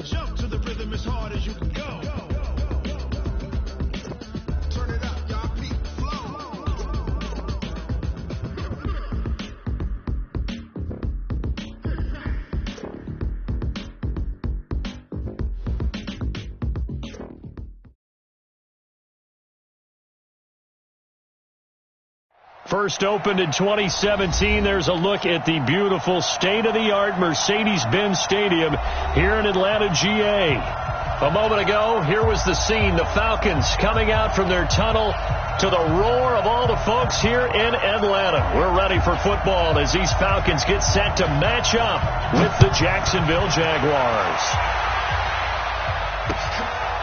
Jump to the rhythm as hard as you can go. Turn it up, y'all. Beat flow. First opened in 2017. There's a look at the beautiful state-of-the-art Mercedes-Benz Stadium here in Atlanta, GA. A moment ago, here was the scene. The Falcons coming out from their tunnel to the roar of all the folks here in Atlanta. We're ready for football as these Falcons get set to match up with the Jacksonville Jaguars.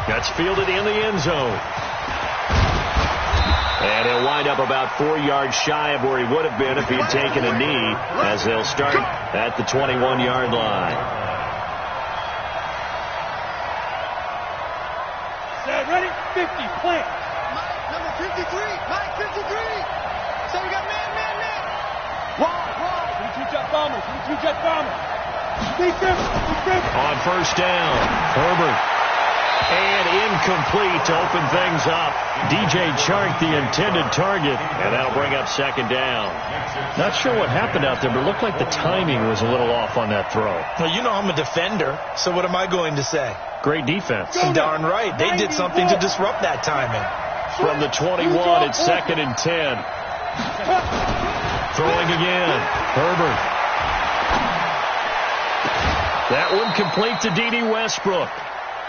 That's fielded in the end zone. And he'll wind up about 4 yards shy of where he would have been if he had taken a knee, as they'll start at the 21-yard line. Set, ready, 50, plant. Number 53, Mike 53. So we got man. Wide. 22 jet bomber, 22 jet bomber. Big fifth. On first down, Herbert. And incomplete to open things up. DJ Chark, the intended target, and that'll bring up second down. Not sure what happened out there, but it looked like the timing was a little off on that throw. Well, you know I'm a defender, so what am I going to say? Great defense. Darn right. They did something to disrupt that timing. From the 21, it's second and 10. Throwing again. Herbert. That one complete to D.D. Westbrook.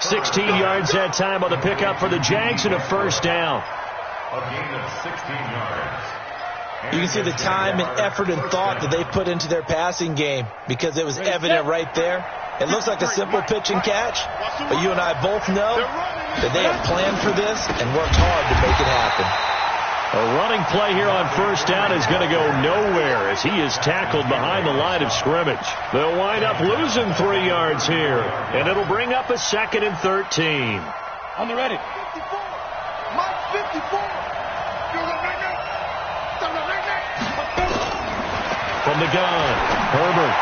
16 yards that time on the pickup for the Jags and a first down. A gain of 16 yards. You can see the time and effort and thought that they put into their passing game because it was evident right there. It looks like a simple pitch and catch, but you and I both know that they have planned for this and worked hard to make it happen. A running play here on first down is going to go nowhere as he is tackled behind the line of scrimmage. They'll wind up losing 3 yards here, and it'll bring up a second and 13. On the ready. 54. Mike 54. From the gun, Herbert.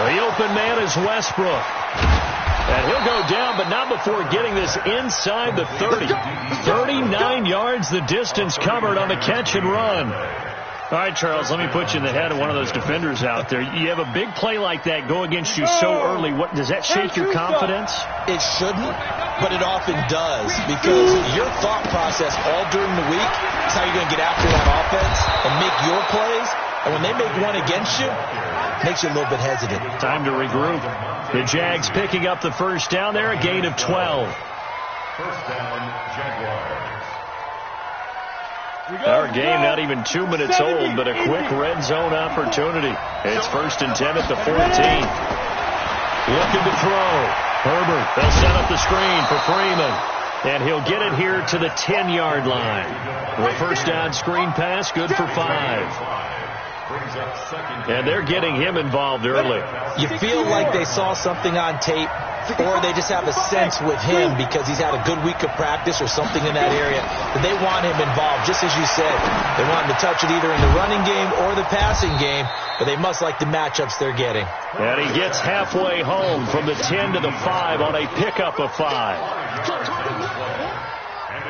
The open man is Westbrook. And he'll go down, but not before getting this inside the 30. 39 yards the distance covered on the catch and run. All right, Charles, let me put you in the head of one of those defenders out there. You have a big play like that go against you so early. What does that shake your confidence? It shouldn't, but it often does because your thought process all during the week is how you're going to get after that offense and make your plays. And when they make one against you, it makes you a little bit hesitant. Time to regroup. The Jags picking up the first down there, a gain of 12. First down, Jaguars. Our game not even 2 minutes old, but a quick red zone opportunity. It's first and 10 at the 14. Looking to throw. Herbert, they'll set up the screen for Freeman. And he'll get it here to the 10-yard line. The first down screen pass, good for 5. And they're getting him involved early. You feel like they saw something on tape, or they just have a sense with him because he's had a good week of practice or something in that area that they want him involved. Just as you said, they want him to touch it either in the running game or the passing game, but they must like the matchups they're getting. And he gets halfway home from the 10 to the 5 on a pickup of 5.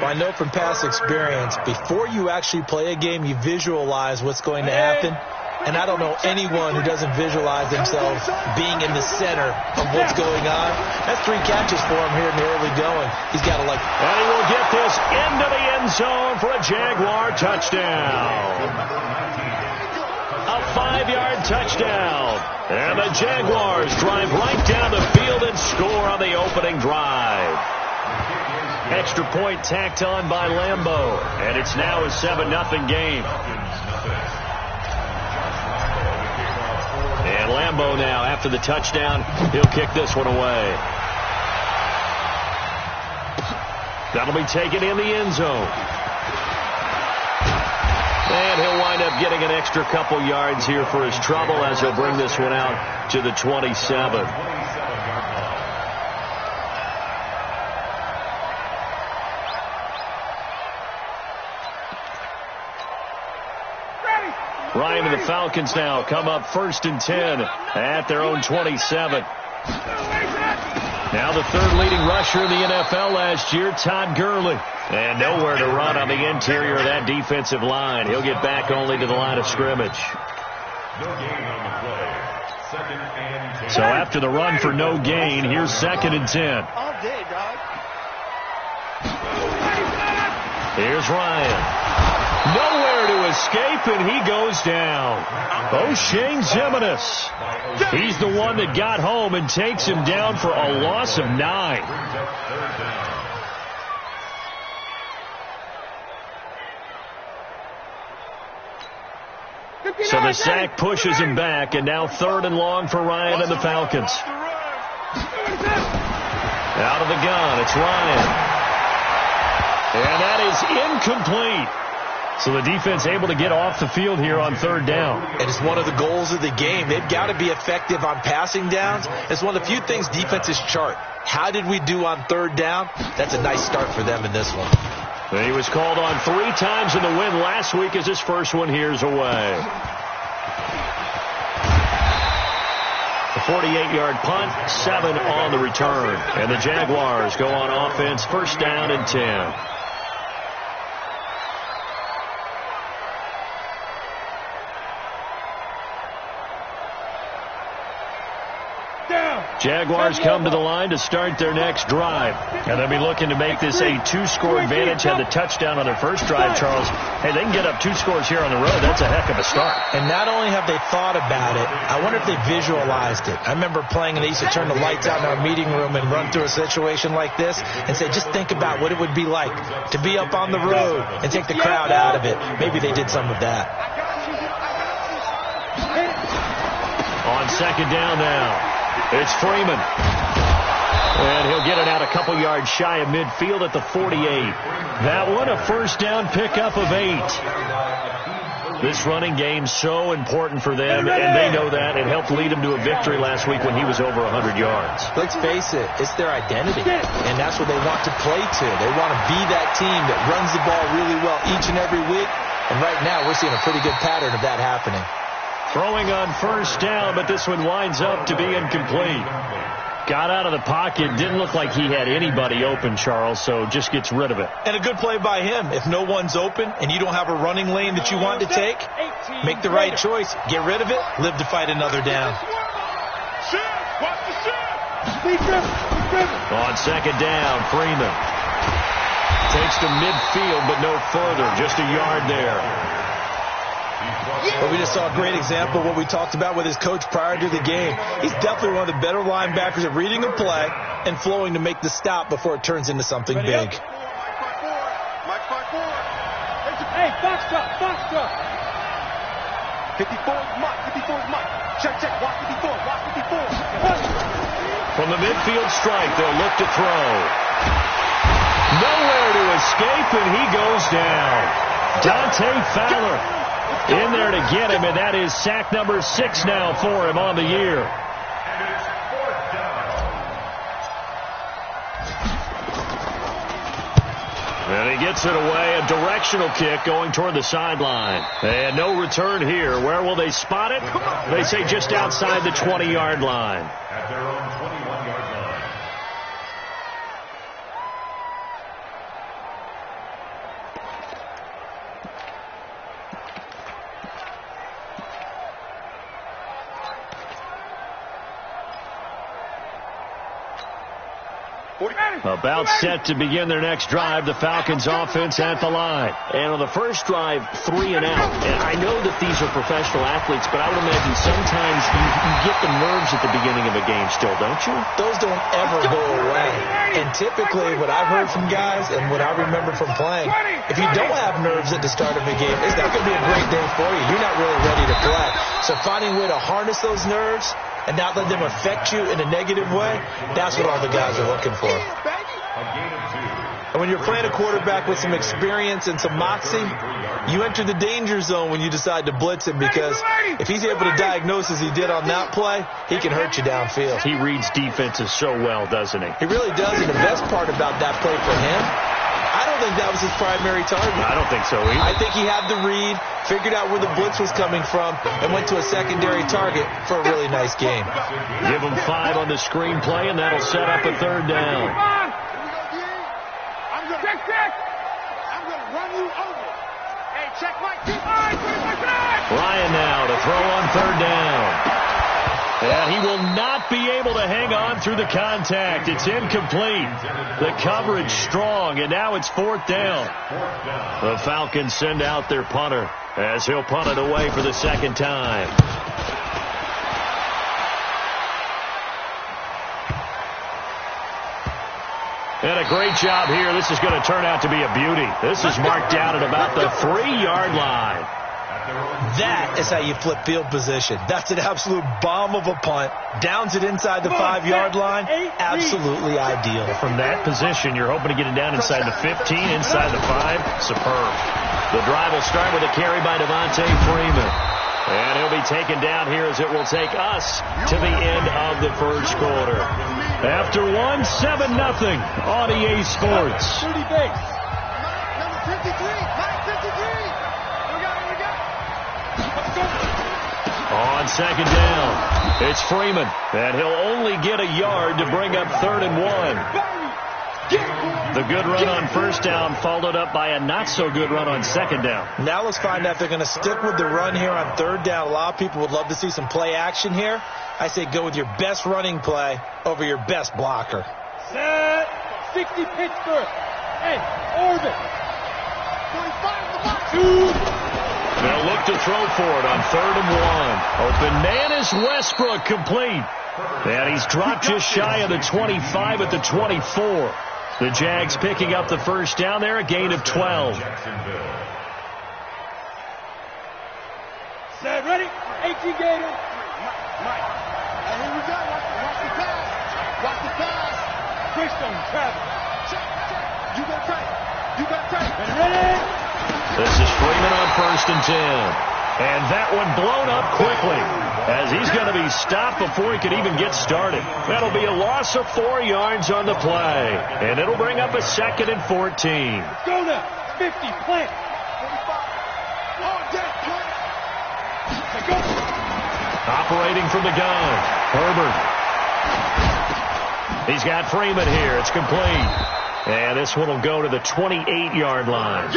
Well, I know from past experience, before you actually play a game, you visualize what's going to happen. And I don't know anyone who doesn't visualize themselves being in the center of what's going on. That's 3 catches for him here in the early going. He's got to like... And he will get this into the end zone for a Jaguar touchdown. A 5-yard touchdown. And the Jaguars drive right down the field and score on the opening drive. Extra point tacked on by Lambeau. And it's now a 7-0 game. And Lambeau now, after the touchdown, he'll kick this one away. That'll be taken in the end zone. And he'll wind up getting an extra couple yards here for his trouble as he'll bring this one out to the 27. Ryan and the Falcons now come up first and 10 at their own 27. Now the third leading rusher in the NFL last year, Todd Gurley. And nowhere to run on the interior of that defensive line. He'll get back only to the line of scrimmage. No gain on the play. 2nd and 10. So after the run for no gain, here's 2nd and 10. All day, dog. Here's Ryan. Nowhere to escape, and he goes down. O'Shane Ximines. He's the one that got home and takes him down for a loss of 9. Brings up 3rd down. So the sack pushes him back, and now 3rd and long for Ryan and the Falcons. Out of the gun, it's Ryan. And that is incomplete. So the defense able to get off the field here on 3rd down. And it's one of the goals of the game. They've got to be effective on passing downs. It's one of the few things defenses chart. How did we do on 3rd down? That's a nice start for them in this one. He was called on 3 times in the win last week as his first one here's away. The 48-yard punt, 7 on the return. And the Jaguars go on offense, 1st down and 10. Jaguars come to the line to start their next drive. And they'll be looking to make this a 2-score advantage. Had the touchdown on their first drive, Charles. Hey, they can get up 2 scores here on the road. That's a heck of a start. And not only have they thought about it, I wonder if they visualized it. I remember playing and they used to turn the lights out in our meeting room and run through a situation like this and say, just think about what it would be like to be up on the road and take the crowd out of it. Maybe they did some of that. On 2nd down now. It's Freeman. And he'll get it out a couple yards shy of midfield at the 48. That one a 1st down pickup of 8. This running game so important for them, and they know that. It helped lead them to a victory last week when he was over 100 yards. Let's face it, it's their identity, and that's what they want to play to. They want to be that team that runs the ball really well each and every week, and right now we're seeing a pretty good pattern of that happening. Throwing on 1st down, but this one winds up to be incomplete. Got out of the pocket. Didn't look like he had anybody open, Charles, so just gets rid of it. And a good play by him. If no one's open and you don't have a running lane that you want to take, make the right choice. Get rid of it. Live to fight another down. On 2nd down, Freeman takes to midfield, but no further. Just a yard there. But we just saw a great example of what we talked about with his coach prior to the game. He's definitely one of the better linebackers at reading a play and flowing to make the stop before it turns into something big. Hey, box drop, box drop. 54 Mike, 54 Mike. Check, watch 54, watch 54. From the midfield strike, they'll look to throw. Nowhere to escape, and he goes down. Dante Fowler in there to get him, and that is sack number 6 now for him on the year. And it's 4th down. And he gets it away, a directional kick going toward the sideline. And no return here. Where will they spot it? They say just outside the 20-yard line. At their own 21-yard line. About set to begin their next drive, the Falcons offense at the line. And on the first drive, 3 and out. And I know that these are professional athletes, but I would imagine sometimes you get the nerves at the beginning of a game still, don't you? Those don't ever go away. And typically what I've heard from guys and what I remember from playing, if you don't have nerves at the start of a game, it's not going to be a great day for you. You're not really ready to play. So finding a way to harness those nerves and not let them affect you in a negative way, that's what all the guys are looking for. And when you're playing a quarterback with some experience and some moxie, you enter the danger zone when you decide to blitz him, because if he's able to diagnose as he did on that play, he can hurt you downfield. He reads defenses so well, doesn't he? He really does, and the best part about that play for him I don't think that was his primary target. I don't think so either. I think he had the read, figured out where the blitz was coming from, and went to a secondary target for a really nice game. Give him 5 on the screenplay, and that'll set up a 3rd down. I'm going to run you over. Hey, check my team. Ryan now to throw on 3rd down. And he will not be able to hang on through the contact. It's incomplete. The coverage strong, and now it's 4th down. The Falcons send out their punter as he'll punt it away for the 2nd time. And a great job here. This is going to turn out to be a beauty. This is marked down at about the 3-yard line. That is how you flip field position. That's an absolute bomb of a punt. Downs it inside the 5-yard line. Absolutely ideal. From that position, you're hoping to get it down inside the 15, inside the 5. Superb. The drive will start with a carry by Devontae Freeman. And he'll be taken down here as it will take us to the end of the 1st quarter. After 1, 7-0 on EA Sports. 30 base. Number 53, Mike 53. On 2nd down, it's Freeman, and he'll only get a yard to bring up 3rd and 1. The good run on 1st down followed up by a not-so-good run on 2nd down. Now let's find out if they're going to stick with the run here on 3rd down. A lot of people would love to see some play action here. I say go with your best running play over your best blocker. Set. 60 Pittsburgh. Hey, orbit. 25. 2. They'll look to throw for it on 3rd and 1. Open man is Westbrook, complete. And he's dropped just shy of the 25 at the 24. The Jags picking up the 1st down there, a gain of 12. Set, ready? 18 Gator. Mike. Here we go. Watch the pass. Watch the pass. Christian, Travis. Check. You got tight. You got tight. Ready? This is Freeman on 1st and 10. And that one blown up quickly as he's going to be stopped before he can even get started. That'll be a loss of 4 yards on the play. And it'll bring up a 2nd and 14. Go now. 50, plant. 45. On deck, plant. Go. Operating from the gun, Herbert. He's got Freeman here. It's complete. And this one will go to the 28-yard line.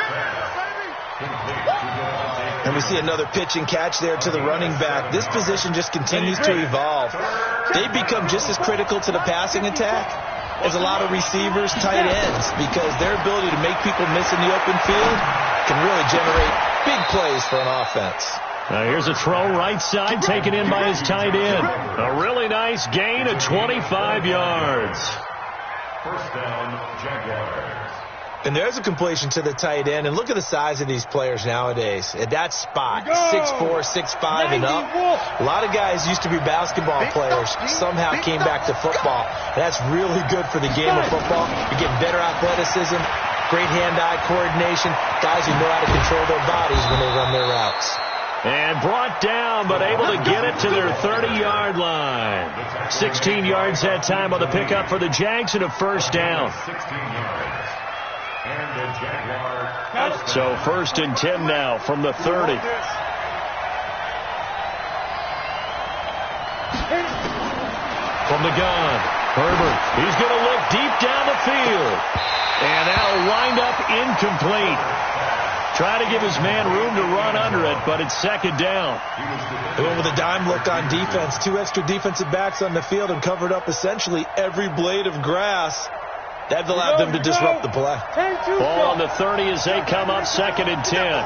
And we see another pitch and catch there to the running back. This position just continues to evolve. They become just as critical to the passing attack as a lot of receivers, tight ends, because their ability to make people miss in the open field can really generate big plays for an offense. Now here's a throw right side, taken in by his tight end. A really nice gain of 25 yards. 1st down, Jaguars. And there's a completion to the tight end. And look at the size of these players nowadays. At that spot, 6'4", 6'5", and up. A lot of guys used to be basketball players, somehow came back to football. And that's really good for the game of football. You're getting better athleticism, great hand-eye coordination, guys who know how to control their bodies when they run their routes. And brought down, but able to get it to their 30-yard line. 16 yards that time on the pickup for the Jags and a 1st down. 16 yards. And the Jaguar. So 1st and 10 now from the 30. From the gun, Herbert. He's going to look deep down the field. And that'll wind up incomplete. Try to give his man room to run under it, but it's 2nd down. They went with a dime look on defense. 2 extra defensive backs on the field and covered up essentially every blade of grass. That allowed them to disrupt the play. Ball on the 30 as they come up 2nd and 10.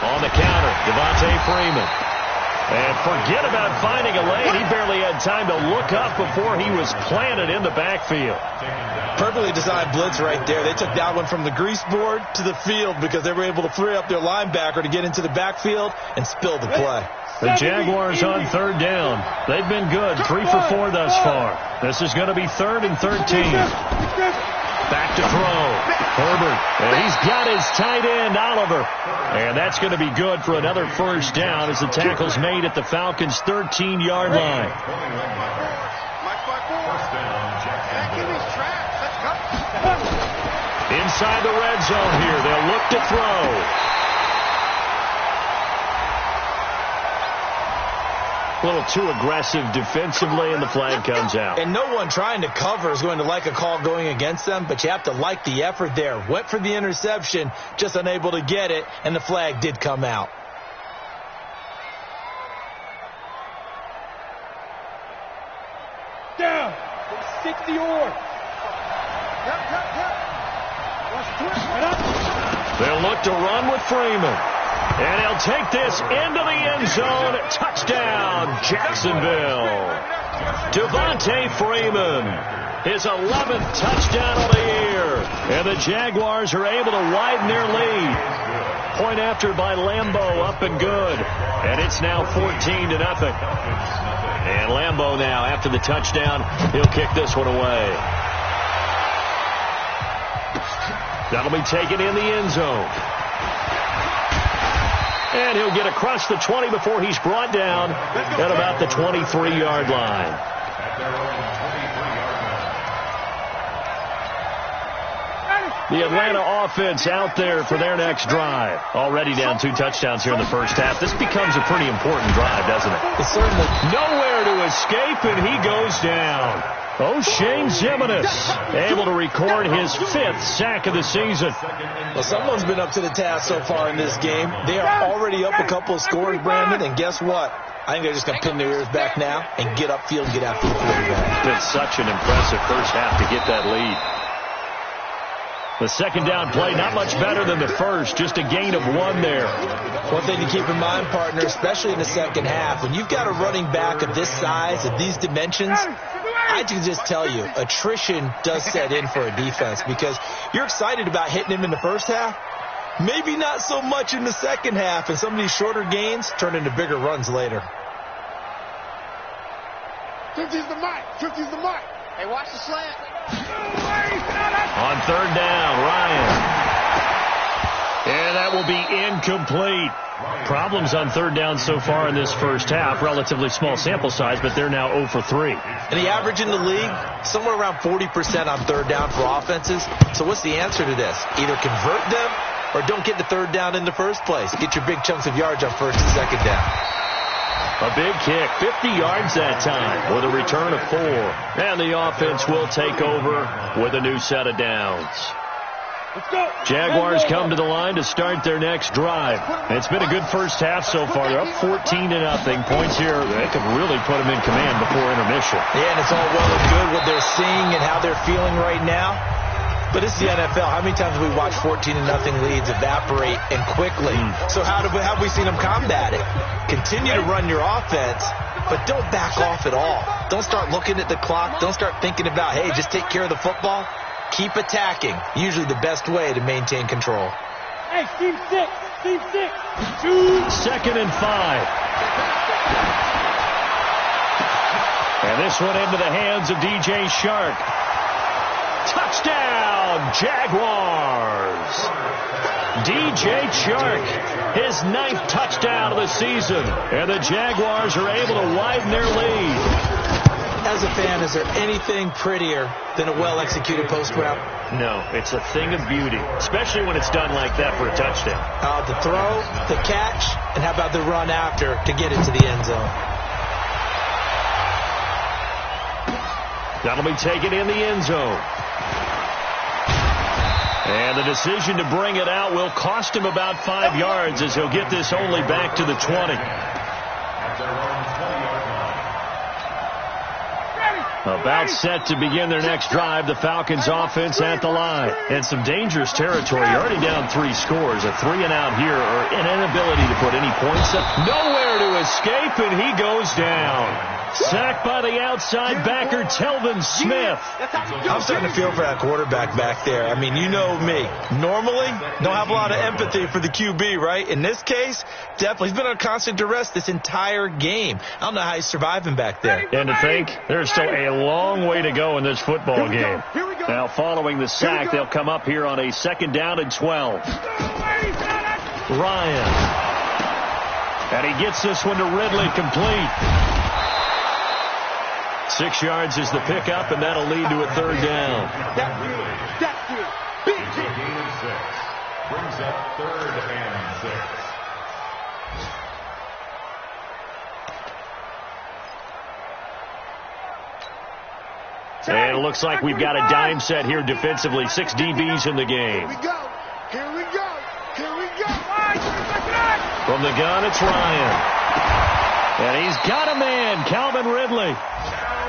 On the counter, Devontae Freeman. And forget about finding a lane. He barely had time to look up before he was planted in the backfield. Perfectly designed blitz right there. They took that one from the grease board to the field because they were able to free up their linebacker to get into the backfield and spill the play. The Jaguars on 3rd down. They've been good, 3 for 4 thus far. This is going to be 3rd and 13. Back to throw. Herbert. And he's got his tight end, Oliver. And that's going to be good for another 1st down as the tackle's made at the Falcons' 13-yard line. First down, Jacksonville. Let's go. inside the red zone here. They'll look to throw. A little too aggressive defensively, and the flag comes out. And no one trying to cover is going to like a call going against them, but you have to like the effort there. Went for the interception, just unable to get it, and the flag did come out. Down. 60 or. They'll look to run with Freeman. And he'll take this into the end zone. Touchdown, Jacksonville. Devontae Freeman, his 11th touchdown of the year. And the Jaguars are able to widen their lead. Point after by Lambeau, up and good. And it's now 14-0. And Lambeau now, after the touchdown, he'll kick this one away. That'll be taken in the end zone. And he'll get across the 20 before he's brought down at about the 23-yard line. The Atlanta offense out there for their next drive. Already down 2 touchdowns here in the first half. This becomes a pretty important drive, doesn't it? It's certainly nowhere to escape, and he goes down. O'Shane Ximines able to record his 5th sack of the season. Well, someone's been up to the task so far in this game. They are already up a couple of scores, Brandon, and guess what? I think they're just going to pin their ears back now and get upfield and get after the quarterback. It's been such an impressive first half to get that lead. The second down play, not much better than the first, just a gain of 1 there. One thing to keep in mind, partner, especially in the second half, when you've got a running back of this size, of these dimensions, I can just tell you, attrition does set in for a defense because you're excited about hitting him in the first half. Maybe not so much in the second half, and some of these shorter gains turn into bigger runs later. 50's the mic. 50's the mic. Hey, watch the slant. On third down, Ryan. And that will be incomplete. Problems on third down so far in this first half. Relatively small sample size, but they're now 0 for 3. And the average in the league, somewhere around 40% on third down for offenses. So what's the answer to this? Either convert them or don't get the third down in the first place. Get your big chunks of yards on first and second down. A big kick, 50 yards that time with a return of 4. And the offense will take over with a new set of downs. Jaguars come to the line to start their next drive. It's been a good first half so far. They're up 14-0. Points here, they could really put them in command before intermission. Yeah, and it's all well and good what they're seeing and how they're feeling right now. But it's the NFL. How many times have we watched 14-0 leads evaporate and quickly? So how have we seen them combat it? Continue to run your offense, but don't back off at all. Don't start looking at the clock. Don't start thinking about, hey, just take care of the football. Keep attacking. Usually the best way to maintain control. Hey, Steve 6. Steve 6. 2nd and 5. And this one into the hands of DJ Chark. Touchdown, Jaguars. DJ Chark, his 9th touchdown of the season. And the Jaguars are able to widen their lead. As a fan, is there anything prettier than a well-executed post route? No, it's a thing of beauty, especially when it's done like that for a touchdown. The throw, the catch, and how about the run after to get it to the end zone? That'll be taken in the end zone. And the decision to bring it out will cost him about 5 yards as he'll get this only back to the 20. About set to begin their next drive, the Falcons offense at the line. And some dangerous territory. You're already down 3 scores. A 3-and-out here or an inability to put any points up. Nowhere to escape, and he goes down. Sacked by the outside backer, Telvin Smith. I'm starting to feel for that quarterback back there. I mean, you know me. Normally, don't have a lot of empathy for the QB, right? In this case, definitely. He's been on constant duress this entire game. I don't know how he's surviving back there. And to think, there's still a long way to go in this football game. Now, following the sack, they'll come up here on a 2nd down and 12. Ryan. And he gets this one to Ridley complete. 6 yards is the pickup, and that'll lead to a 3rd down. It's a gain of 6. Brings up 3rd and 6. And it looks like we've got a dime set here defensively. 6 DBs in the game. Here we go. Here we go. Here we go. From the gun, it's Ryan. And he's got a man, Calvin Ridley.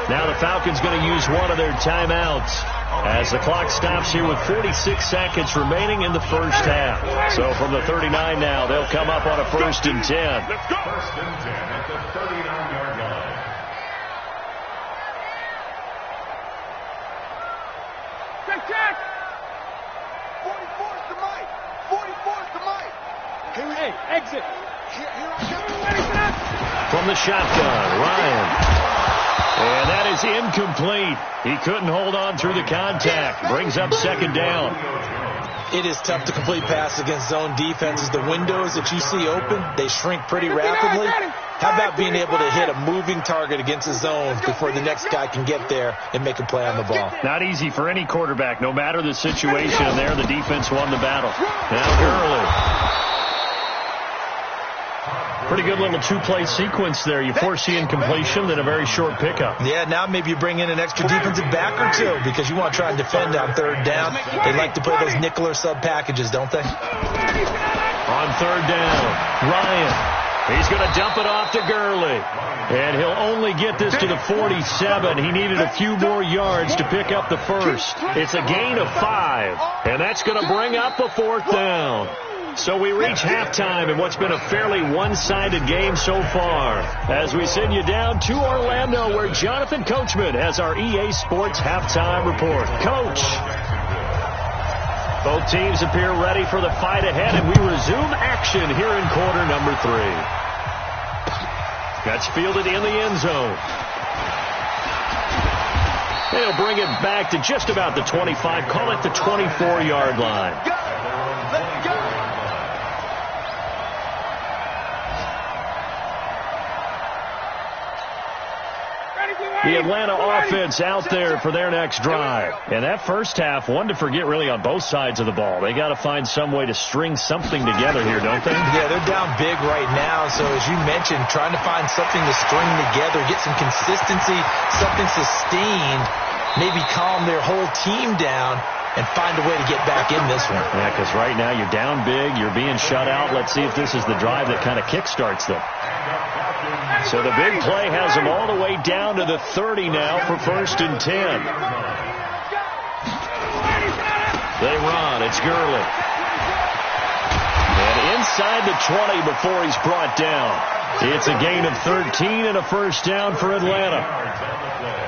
Now the Falcons going to use one of their timeouts as the clock stops here with 46 seconds remaining in the first half. So from the 39 now, they'll come up on a 1st and 10. Let's go. 1st and 10 at the 39-yard line. Check. 44's the mic. 44's the mic. Hey, exit. Here I From the shotgun, Ryan. And that is incomplete. He couldn't hold on through the contact. Brings up 2nd down. It is tough to complete passes against zone defenses. The windows that you see open, they shrink pretty rapidly. How about being able to hit a moving target against the zones before the next guy can get there and make a play on the ball? Not easy for any quarterback, no matter the situation. And there, the defense won the battle. Now Gurley. Pretty good little 2-play sequence there. You force the incompletion, then a very short pickup. Yeah, now maybe you bring in an extra defensive back or two because you want to try and defend on 3rd down. They like to play those nickel or sub packages, don't they? On 3rd down, Ryan. He's going to dump it off to Gurley. And he'll only get this to the 47. He needed a few more yards to pick up the 1st. It's a gain of 5. And that's going to bring up a 4th down. So we reach halftime in what's been a fairly one-sided game so far. As we send you down to Orlando, where Jonathan Coachman has our EA Sports halftime report. Coach. Both teams appear ready for the fight ahead, and we resume action here in quarter number 3. That's fielded in the end zone. They'll bring it back to just about the 25. Call it the 24-yard line. Let's go. The Atlanta offense out there for their next drive. And that first half, one to forget really on both sides of the ball. They got to find some way to string something together here, don't they? Yeah, they're down big right now. So as you mentioned, trying to find something to string together, get some consistency, something sustained, maybe calm their whole team down and find a way to get back in this one. Yeah, because right now you're down big, you're being shut out. Let's see if this is the drive that kind of kickstarts them. So the big play has them all the way down to the 30 now for 1st and 10. They run. It's Gurley. And inside the 20 before he's brought down. It's a gain of 13 and a 1st down for Atlanta.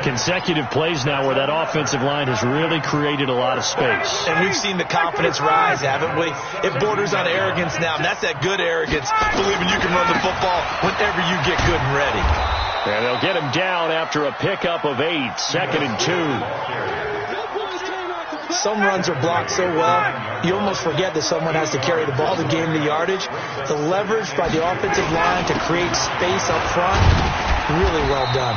Consecutive plays now where that offensive line has really created a lot of space. And we've seen the confidence rise, haven't we? It borders on arrogance now, and that's that good arrogance, believing you can run the football whenever you get good and ready. And they'll get him down after a pickup of 8, 2nd and 2. Some runs are blocked so well, you almost forget that someone has to carry the ball to gain the yardage. The leverage by the offensive line to create space up front, really well done.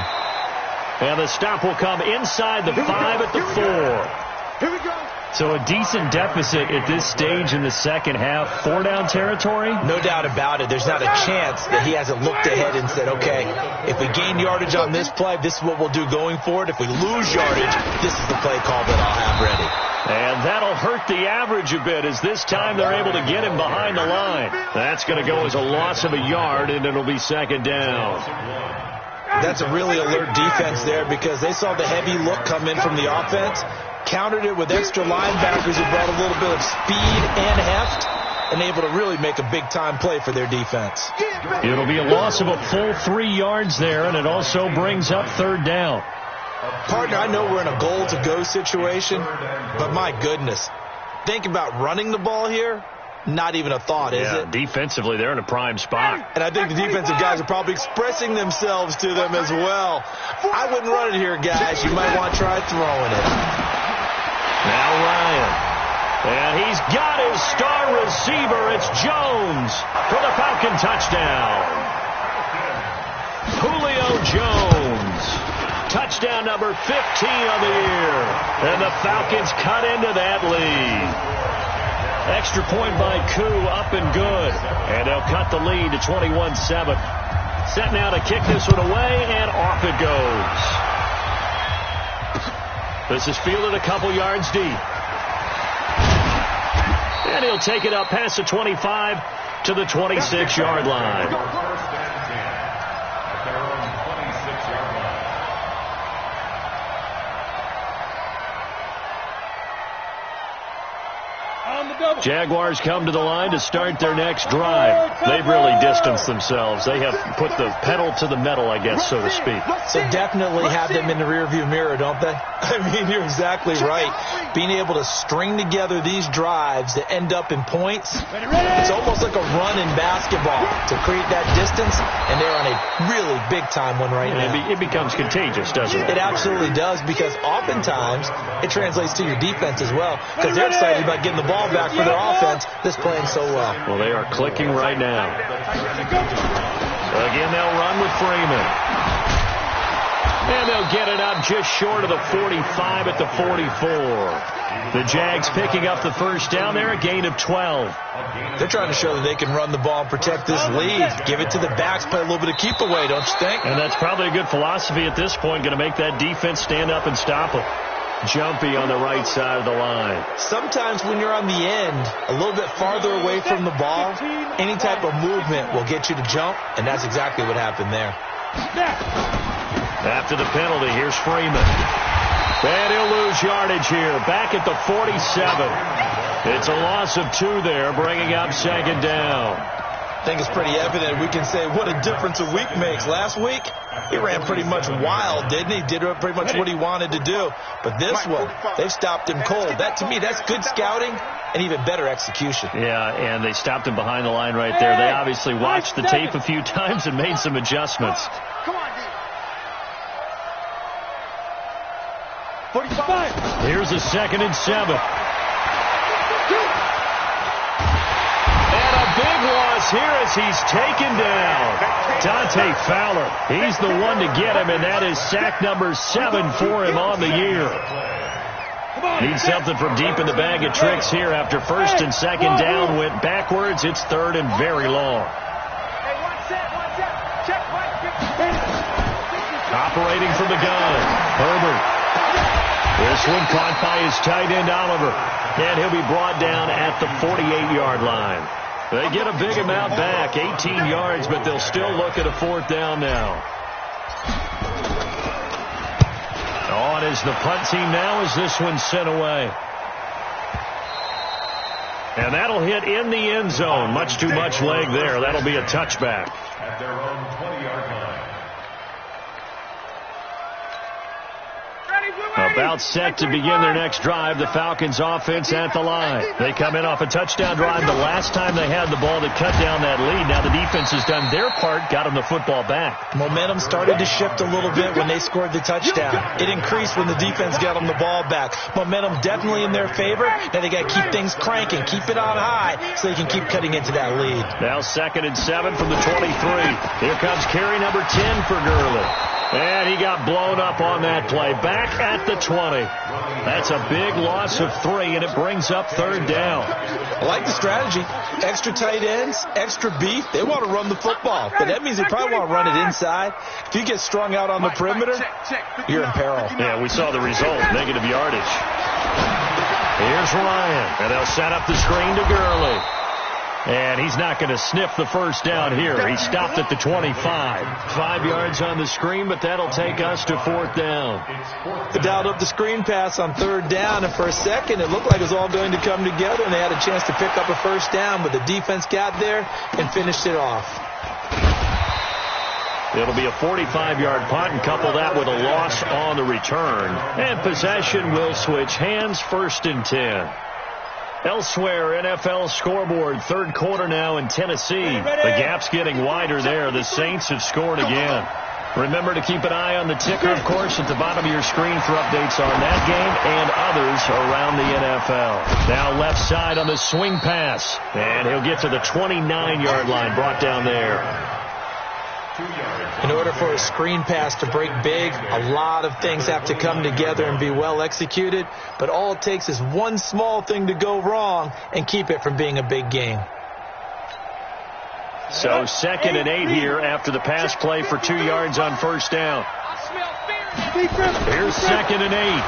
And the stop will come inside the 5 at the 4. Here we go. So a decent deficit at this stage in the second half. 4-down territory? No doubt about it. There's not a chance that he hasn't looked ahead and said, okay, if we gain yardage on this play, this is what we'll do going forward. If we lose yardage, this is the play call that I'll have ready. And that'll hurt the average a bit as this time they're able to get him behind the line. That's going to go as a loss of a yard, and it'll be 2nd down. That's a really alert defense there because they saw the heavy look come in from the offense, countered it with extra linebackers who brought a little bit of speed and heft, and able to really make a big-time play for their defense. It'll be a loss of a full 3 yards there, and it also brings up 3rd down. Partner, I know we're in a goal-to-go situation, but my goodness, think about running the ball here. Not even a thought, is it? Defensively, they're in a prime spot. And I think the defensive guys are probably expressing themselves to them as well. I wouldn't run it here, guys. You might want to try throwing it. Now Ryan. And he's got his star receiver. It's Jones for the Falcon touchdown. Julio Jones. Touchdown. touchdown number 15 on the year. And the Falcons cut into that lead. Extra point by Koo, up and good. And they'll cut the lead to 21-7. Set now to kick this one away, and off it goes. This is fielded a couple yards deep. And he'll take it up past the 25 to the 26-yard line. First and 10 at their own 26-yard line. Jaguars come to the line to start their next drive. They've really distanced themselves. They have put the pedal to the metal, I guess, so to speak. So definitely have them in the rearview mirror, don't they? I mean, you're exactly right. Being able to string together these drives that end up in points, it's almost like a run in basketball to create that distance, and they're on a really big-time one right now. It becomes contagious, doesn't it? It absolutely does, because oftentimes it translates to your defense as well, because they're excited about getting the ball back for their offense that's playing so well. Well, they are clicking right now. Again, they'll run with Freeman. And they'll get it up just short of the 45 at the 44. The Jags picking up the first down there, a gain of 12. They're trying to show that they can run the ball and protect this lead. Give it to the backs, play a little bit of keep away, don't you think? And that's probably a good philosophy at this point, going to make that defense stand up and stop them. Jumpy on the right side of the line. Sometimes when you're on the end, a little bit farther away from the ball, any type of movement will get you to jump, and that's exactly what happened there. After the penalty, here's Freeman. And he'll lose yardage here. Back at the 47. It's a loss of 2 there, bringing up second down. I think it's pretty evident. We can say what a difference a week makes. Last week, he ran pretty much wild, didn't he? Did pretty much what he wanted to do. But this one, they've stopped him cold. That, to me, that's good scouting and even better execution. Yeah, and they stopped him behind the line right there. They obviously watched the tape a few times and made some adjustments. Come on, D. 45. Here's a 2nd and 7. Big loss here as he's taken down. Dante Fowler, he's the one to get him, and that is sack number 7 for him on the year. Needs something from deep in the bag of tricks here after 1st and 2nd down went backwards. It's 3rd and very long. Operating from the gun, Herbert. This one caught by his tight end, Oliver, and he'll be brought down at the 48-yard line. They get a big amount back, 18 yards, but they'll still look at a 4th down now. On is the punt team now as this one's sent away. And that'll hit in the end zone. Much too much leg there. That'll be a touchback. At their own 20-yard line. About set to begin their next drive. The Falcons offense at the line. They come in off a touchdown drive the last time they had the ball to cut down that lead. Now the defense has done their part, got them the football back. Momentum started to shift a little bit when they scored the touchdown. It increased when the defense got them the ball back. Momentum definitely in their favor. Now they got to keep things cranking, keep it on high so they can keep cutting into that lead. Now 2nd and 7 from the 23. Here comes carry number 10 for Gurley. And he got blown up on that play. Back at the 20. That's a big loss of 3, and it brings up 3rd down. I like the strategy. Extra tight ends, extra beef. They want to run the football, but that means they probably want to run it inside. If you get strung out on the perimeter, you're in peril. Yeah, we saw the result, negative yardage. Here's Ryan, and they'll set up the screen to Gurley. And he's not going to sniff the 1st down here. He stopped at the 25. 5 yards on the screen, but that'll take us to 4th down. They dialed up the screen pass on 3rd down, and for a second it looked like it was all going to come together, and they had a chance to pick up a 1st down, but the defense got there and finished it off. It'll be a 45-yard punt, and couple that with a loss on the return. And possession will switch hands, 1st and 10. Elsewhere, NFL scoreboard, 3rd quarter now in Tennessee. The gap's getting wider there. The Saints have scored again. Remember to keep an eye on the ticker, of course, at the bottom of your screen for updates on that game and others around the NFL. Now left side on the swing pass. And he'll get to the 29-yard line, brought down there. In order for a screen pass to break big, a lot of things have to come together and be well executed, but all it takes is one small thing to go wrong and keep it from being a big game. So 2nd and 8 here after the pass play for 2 yards on first down. Here's 2nd and 8.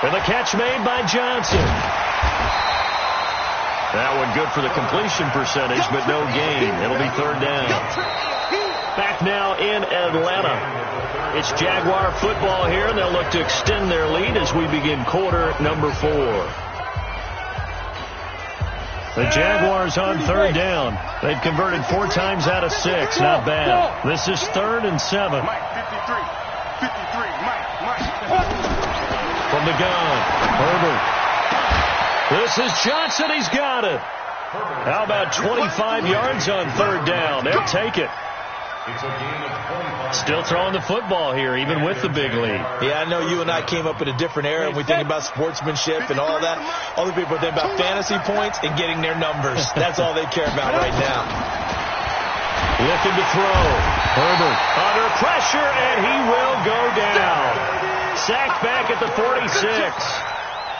And the catch made by Johnson. That one good for the completion percentage, but no gain. It'll be 3rd down. Back now in Atlanta. It's Jaguar football here, and they'll look to extend their lead as we begin quarter number 4. The Jaguars on 3rd down. They've converted 4 times out of 6. Not bad. This is 3rd and 7. From the gun, Herbert. This is Johnson. He's got it. How about 25 yards on 3rd down? They'll take it. Still throwing the football here, even with the big lead. Yeah, I know you and I came up in a different era, and we think about sportsmanship and all that. Other people think about fantasy points and getting their numbers. That's all they care about right now. Looking to throw. Herbert under pressure, and he will go down. Sacked back at the 46.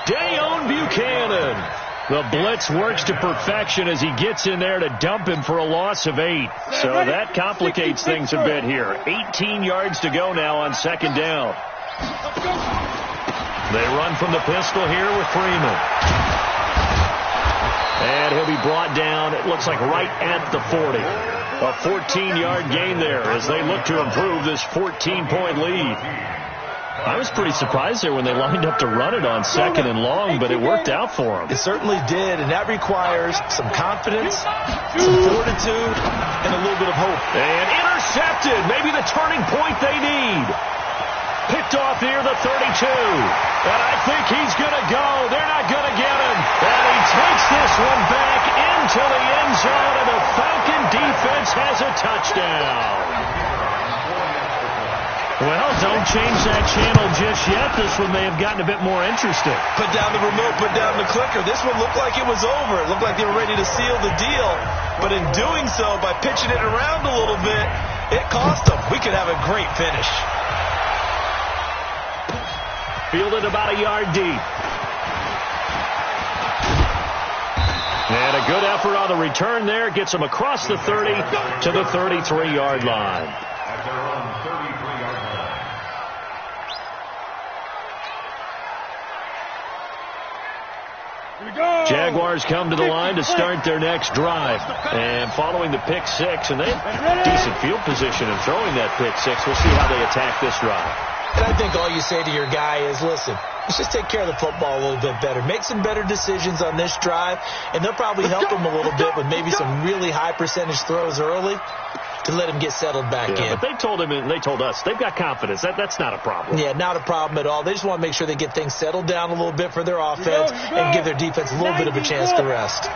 Dayon Buchanan. The blitz works to perfection as he gets in there to dump him for a loss of 8. So that complicates things a bit here. 18 yards to go now on 2nd down. They run from the pistol here with Freeman. And he'll be brought down, it looks like right at the 40. A 14-yard gain there as they look to improve this 14-point lead. I was pretty surprised there when they lined up to run it on 2nd and long, but it worked out for them. It certainly did, and that requires some confidence, some fortitude, and a little bit of hope. And intercepted, maybe the turning point they need. Picked off near the 32. And I think he's going to go. They're not going to get him. And he takes this one back into the end zone, and the Falcon defense has a touchdown. Well, don't change that channel just yet. This one may have gotten a bit more interesting. Put down the remote, put down the clicker. This one looked like it was over. It looked like they were ready to seal the deal. But in doing so, by pitching it around a little bit, it cost them. We could have a great finish. Fielded about a yard deep. And a good effort on the return there. Gets them across the 30 to the 33-yard line. At their own 33-yard line. Jaguars come to the line to start their next drive. And following the pick 6, and they have decent field position in throwing that pick 6. We'll see how they attack this drive. And I think all you say to your guy is, listen, let's just take care of the football a little bit better. Make some better decisions on this drive, and they'll probably help him a little bit with maybe some really high percentage throws early to let him get settled back in. But they told him and they told us they've got confidence. That's not a problem. Yeah, not a problem at all. They just want to make sure they get things settled down a little bit for their offense and give their defense a little bit of a chance to rest. I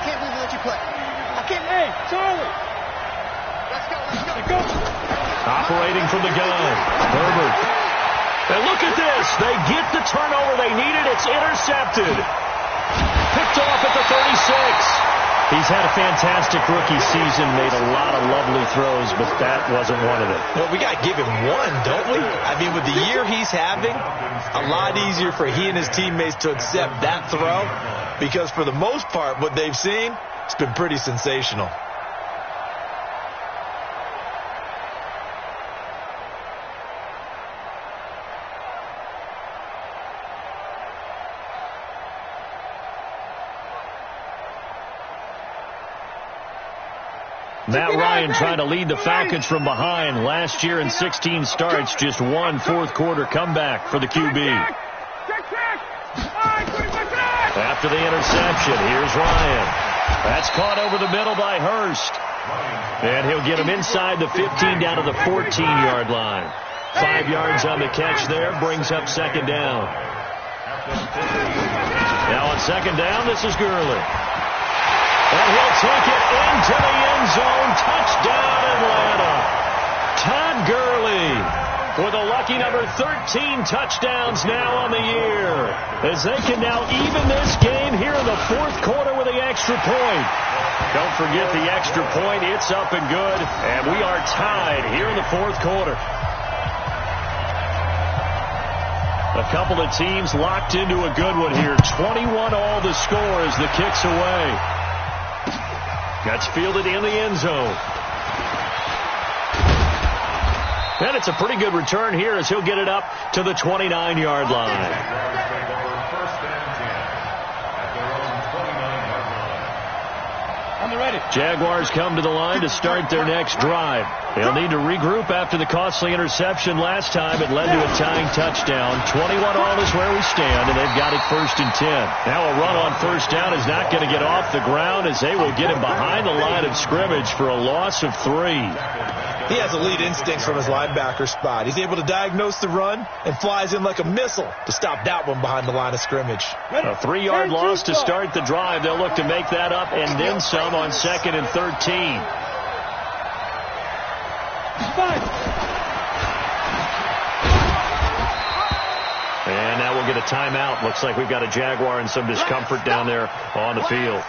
can't believe they let you play. I can't. Hey, Charlie. Let's go. Operating from the gun. Herbert. And look at this. They get the turnover they needed. It's intercepted. Picked off at the 36. He's had a fantastic rookie season, made a lot of lovely throws, but that wasn't one of them. Well, we got to give him one, don't we? I mean, with the year he's having, a lot easier for he and his teammates to accept that throw because for the most part, what they've seen, it's been pretty sensational. Matt Ryan trying to lead the Falcons from behind. Last year in 16 starts, just one fourth-quarter comeback for the QB. After the interception, here's Ryan. That's caught over the middle by Hurst. And he'll get him inside the 15 down to the 14-yard line. 5 yards on the catch there, brings up 2nd down. Now on 2nd down, this is Gurley. And he'll take it into the end zone. Touchdown, Atlanta. Todd Gurley with a lucky number 13 touchdowns now on the year, as they can now even this game here in the fourth quarter with the extra point. Don't forget the extra point. It's up and good, and we are tied here in the fourth quarter. A couple of teams locked into a good one here. 21 all the score as the kick's away. That's fielded in the end zone. And it's a pretty good return here as he'll get it up to the 29-yard line. Jaguars come to the line to start their next drive. They'll need to regroup after the costly interception last time. It led to a tying touchdown. 21 all is where we stand, and they've got it 1st and 10. Now a run on first down is not going to get off the ground as they will get him behind the line of scrimmage for a loss of 3. He has elite instincts from his linebacker spot. He's able to diagnose the run and flies in like a missile to stop that one behind the line of scrimmage. A 3-yard loss to start the drive. They'll look to make that up and then some on 2nd and 13. And now we'll get a timeout. Looks like we've got a Jaguar in some discomfort down there on the field.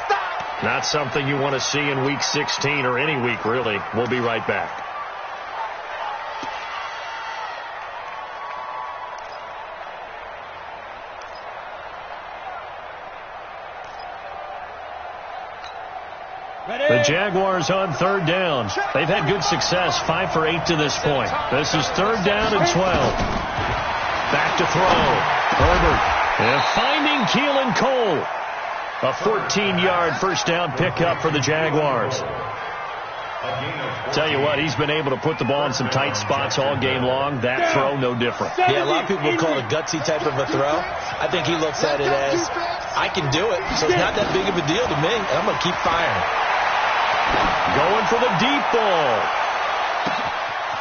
Not something you want to see in Week 16 or any week, really. We'll be right back. The Jaguars on 3rd down. They've had good success, 5 for 8 to this point. This is 3rd down and 12. Back to throw. Herbert. And finding Keelan Cole. A 14-yard first down pickup for the Jaguars. Tell you what, he's been able to put the ball in some tight spots all game long. That throw, no different. Yeah, a lot of people call it a gutsy type of a throw. I think he looks at it as, I can do it, so it's not that big of a deal to me, and I'm going to keep firing. Going for the deep ball.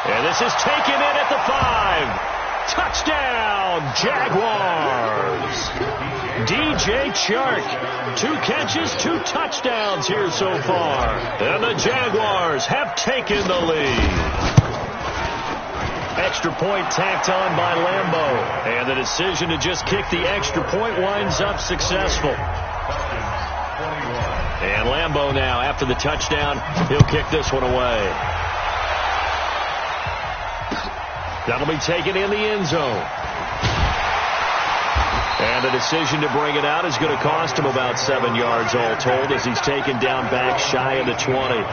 And this is taken in at the 5. Touchdown, Jaguars. DJ Chark. 2 catches, 2 touchdowns here so far. And the Jaguars have taken the lead. Extra point tacked on by Lambeau. And the decision to just kick the extra point winds up successful. And Lambeau now, after the touchdown, he'll kick this one away. That'll be taken in the end zone. And the decision to bring it out is going to cost him about 7 yards all told as he's taken down back shy of the 20.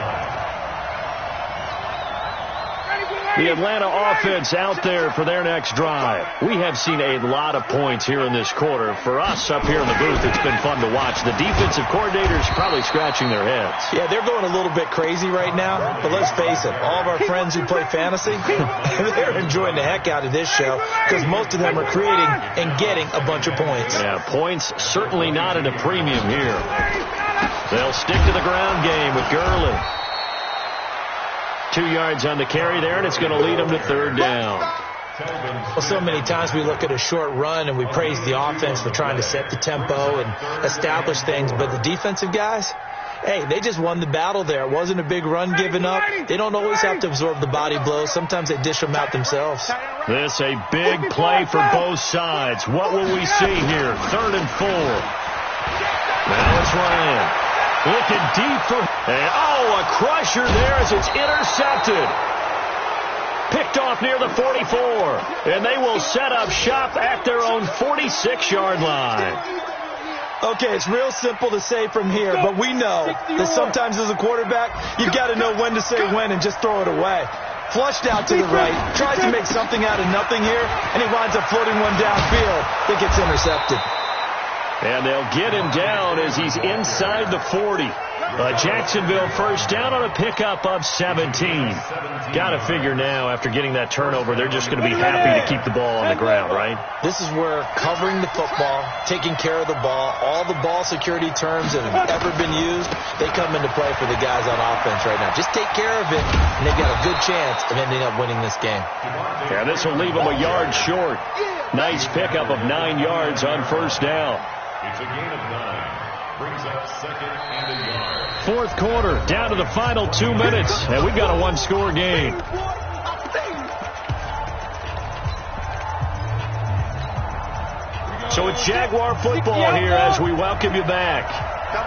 The Atlanta offense out there for their next drive. We have seen a lot of points here in this quarter. For us up here in the booth, it's been fun to watch. The defensive coordinators probably scratching their heads. Yeah, they're going a little bit crazy right now. But let's face it, all of our friends who play fantasy, they're enjoying the heck out of this show because most of them are creating and getting a bunch of points. Yeah, points certainly not at a premium here. They'll stick to the ground game with Gurley. 2 yards on the carry there, and it's going to lead them to 3rd down. Well, so many times we look at a short run and we praise the offense for trying to set the tempo and establish things, but the defensive guys, hey, they just won the battle there. It wasn't a big run given up. They don't always have to absorb the body blows. Sometimes they dish them out themselves. This a big play for both sides. What will we see here? 3rd and 4. Now it's Ryan. Looking deep for... And, a crusher there as it's intercepted. Picked off near the 44. And they will set up shop at their own 46-yard line. Okay, it's real simple to say from here, but we know that sometimes as a quarterback, you've got to know when to say when and just throw it away. Flushed out to the right, tries to make something out of nothing here, and he winds up floating one downfield that gets intercepted. And they'll get him down as he's inside the 40. Jacksonville first down on a pickup of 17. Got to figure now, after getting that turnover, they're just going to be happy to keep the ball on the ground, right? This is where covering the football, taking care of the ball, all the ball security terms that have ever been used, they come into play for the guys on offense right now. Just take care of it, and they've got a good chance of ending up winning this game. Yeah, this will leave them a yard short. Nice pickup of 9 yards on first down. It's a gain of 9. Brings up 2nd and a yard. Fourth quarter, down to the final 2 minutes, and we've got a one-score game. So it's Jaguar football here as we welcome you back.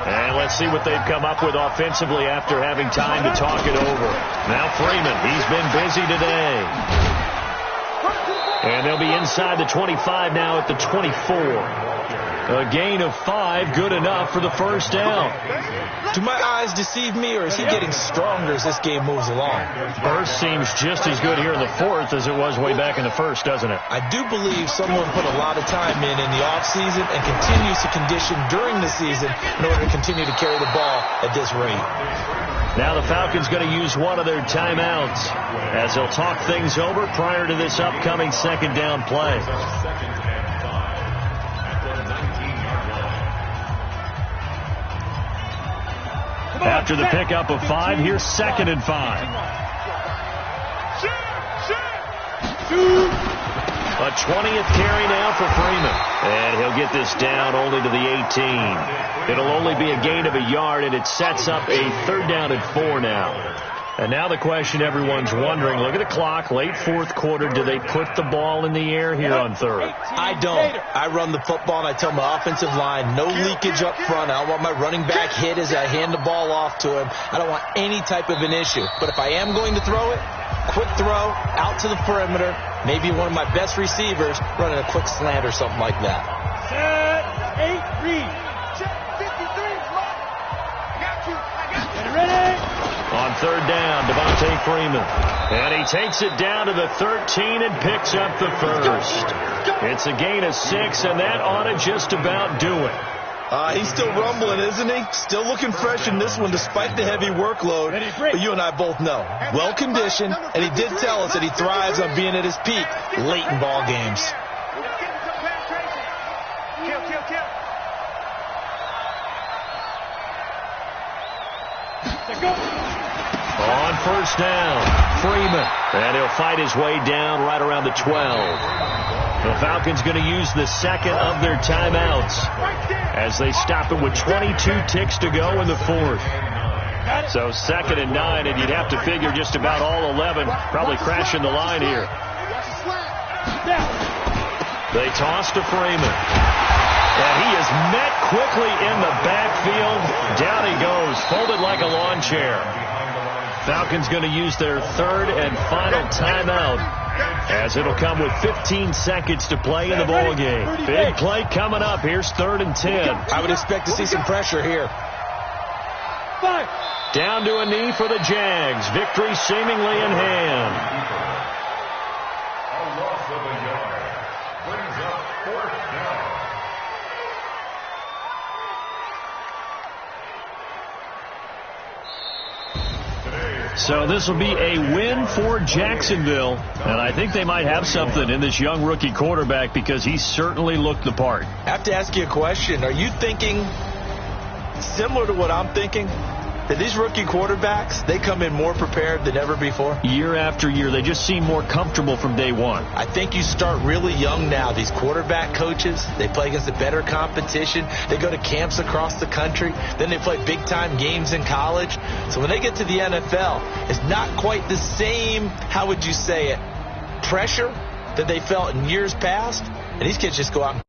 And let's see what they've come up with offensively after having time to talk it over. Now Freeman, he's been busy today. And they'll be inside the 25 now at the 24. A gain of 5, good enough for the first down. Do my eyes deceive me, or is he getting stronger as this game moves along? Burst seems just as good here in the fourth as it was way back in the first, doesn't it? I do believe someone put a lot of time in the offseason and continues to condition during the season in order to continue to carry the ball at this rate. Now the Falcons going to use one of their timeouts as they'll talk things over prior to this upcoming second down play. After the pickup of 5, here's 2nd and 5. A 20th carry now for Freeman. And he'll get this down only to the 18. It'll only be a gain of a yard, and it sets up a 3rd down and 4 now. And now the question everyone's wondering, look at the clock, late fourth quarter, do they put the ball in the air here on 3rd? I don't. I run the football, and I tell my offensive line, no leakage up front. I don't want my running back hit as I hand the ball off to him. I don't want any type of an issue. But if I am going to throw it, quick throw, out to the perimeter, maybe one of my best receivers running a quick slant or something like that. Set, 8, read. Check 53, I got you. Get ready. On 3rd down, Devontae Freeman. And he takes it down to the 13 and picks up the first. It's a gain of 6, and that ought to just about do it. He's still rumbling, isn't he? Still looking fresh in this one despite the heavy workload. But you and I both know, well-conditioned, and he did tell us that he thrives on being at his peak late in ball games. On 1st down, Freeman. And he'll fight his way down right around the 12. The Falcons going to use the 2nd of their timeouts as they stop it with 22 ticks to go in the 4th. So 2nd and 9, and you'd have to figure just about all 11 probably crashing the line here. They toss to Freeman. And he is met quickly in the backfield. Down he goes, folded like a lawn chair. Falcons going to use their 3rd and final timeout as it'll come with 15 seconds to play in the ball game. Big play coming up. Here's 3rd and 10. I would expect to see some pressure here. Down to a knee for the Jags. Victory seemingly in hand. A loss of a yard brings up 4th down. So this will be a win for Jacksonville, and I think they might have something in this young rookie quarterback because he certainly looked the part. I have to ask you a question. Are you thinking similar to what I'm thinking? That these rookie quarterbacks, they come in more prepared than ever before? Year after year, they just seem more comfortable from day one. I think you start really young now. These quarterback coaches, they play against a better competition. They go to camps across the country. Then they play big-time games in college. So when they get to the NFL, it's not quite the same, how would you say it, pressure that they felt in years past. And these kids just go out and